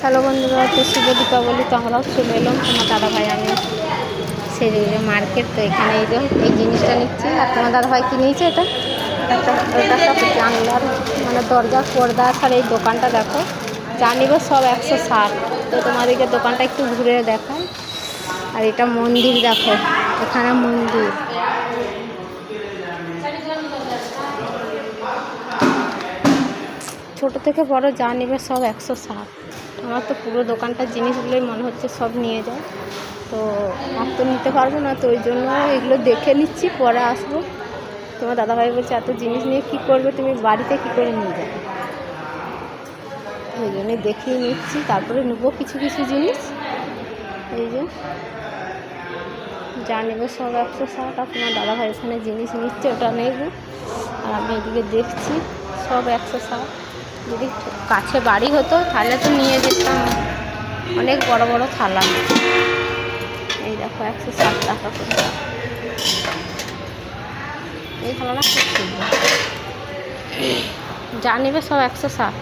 Hello বন্ধুরা, তো শুভ দীপাবলি। তো আমরাও চলে এলাম তোমার দাদাভাই আমি সেই মার্কেট। তো এখানে এই জিনিসটা নিচ্ছি, আর তোমার দাদাভাই কি নিয়েছে এটা একটা জানলার মানে দরজার পর্দা। আর এই দোকানটা দেখো, যা নিবে সব 160। তো তোমাদেরকে দোকানটা একটু ঘুরে দেখাই। আর এটা মন্দির দেখো, এখানে মন্দির। ছোট থেকে বড় যা নেবে সব 160। আমার তো পুরো দোকানটার জিনিসগুলোই মনে হচ্ছে সব নিয়ে যায়। তো আর তো নিতে পারবো না, তো ওই জন্য এগুলো দেখে নিচ্ছি, পরে আসবো। তোমার দাদাভাই বলছে এত জিনিস নিয়ে কী করবে, তুমি বাড়িতে কী করে নিয়ে যাবে। ওই জন্যে দেখিয়ে নিচ্ছি, তারপরে নেবো কিছু কিছু জিনিস। এই যে যা নেবে সব 160। আর তোমার দাদাভাই এখানে জিনিস নিচ্ছে, ওটা নেব। আর আমি এদিকে দেখছি সব 160। যদি কাছে বাড়ি হতো তাহলে তো নিয়ে যেতাম, অনেক বড় বড় থালা। এই দেখো 160 টাকা করে। এই থালাটা খুব সুন্দর, যা নেবে সব 160।